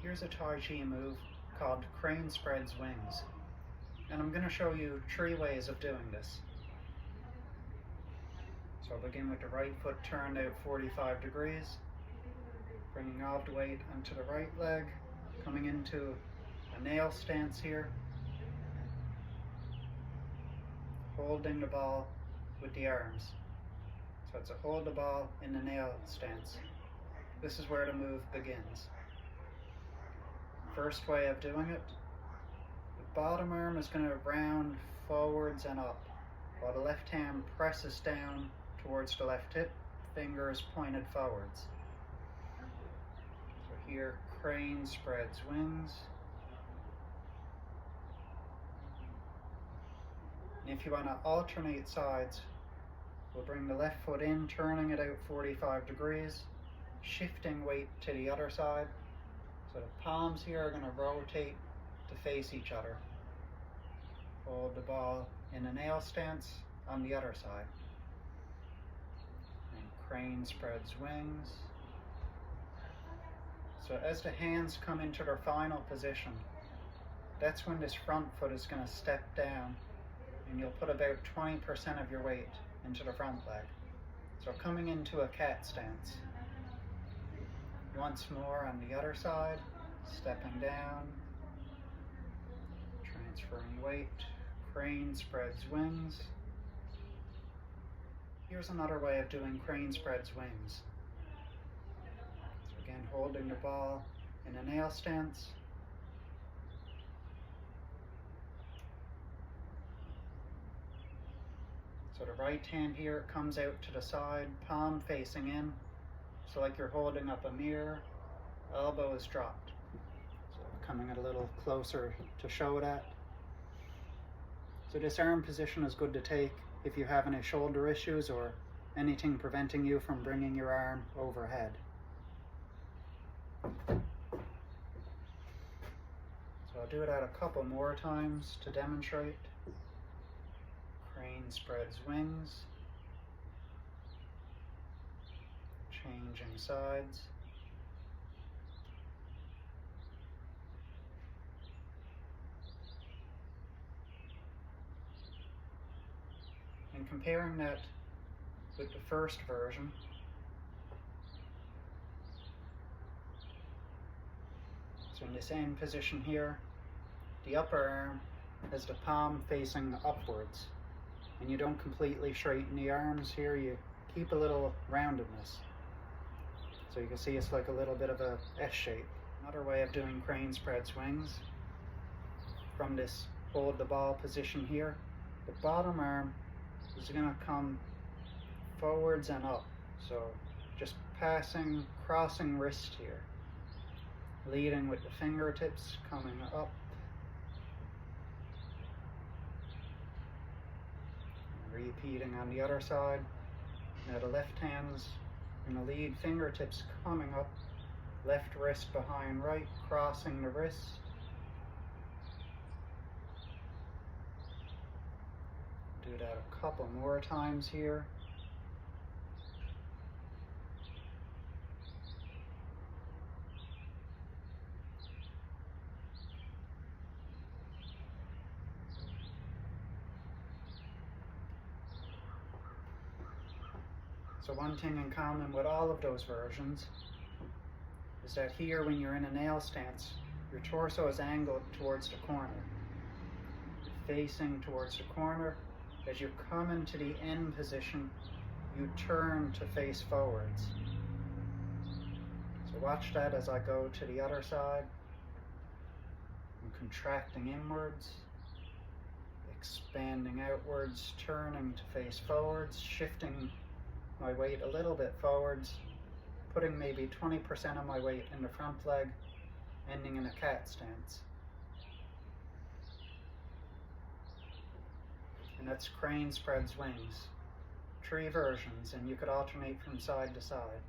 Here's a Tai Chi move called crane spreads wings, and I'm going to show you 3 ways of doing this. So I'll begin with the right foot turned out 45 degrees, bringing all the weight onto the right leg, coming into a nail stance here, holding the ball with the arms. So it's a hold the ball in the nail stance. This is where the move begins. First way of doing it, the bottom arm is going to round forwards and up, while the left hand presses down towards the left hip, fingers pointed forwards. So here, crane spreads wings. And if you want to alternate sides, we'll bring the left foot in, turning it out 45 degrees, shifting weight to the other side. So the palms here are going to rotate to face each other. Hold the ball in a nail stance on the other side. And crane spreads wings. So as the hands come into their final position, that's when this front foot is going to step down, and you'll put about 20% of your weight into the front leg. So coming into a cat stance. Once more on the other side, stepping down, transferring weight, crane spreads wings. Here's another way of doing crane spreads wings. So again, holding the ball in a nail stance. So the right hand here comes out to the side, palm facing in. So like you're holding up a mirror, elbow is dropped. So coming a little closer to show that. So this arm position is good to take if you have any shoulder issues or anything preventing you from bringing your arm overhead. So I'll do that a couple more times to demonstrate. Crane spreads wings. Changing sides. And comparing that with the first version, so in the same position here, the upper arm has the palm facing upwards, and you don't completely straighten the arms here, you keep a little roundedness. So you can see it's like a little bit of a S shape. Another way of doing crane spreads wings, from this hold the ball position here, the bottom arm is going to come forwards and up. So just passing, crossing wrist here, leading with the fingertips coming up. Repeating on the other side. Now the left hand's going to lead, fingertips coming up, left wrist behind right, crossing the wrist. Do that a couple more times here. So one thing in common with all of those versions is that here, when you're in a nail stance, your torso is angled towards the corner. You're facing towards the corner. As you come into the end position, you turn to face forwards. So watch that as I go to the other side. I'm contracting inwards, expanding outwards, turning to face forwards, shifting my weight a little bit forwards, putting maybe 20% of my weight in the front leg, ending in a cat stance. And that's crane spreads wings. 3 versions, and you could alternate from side to side.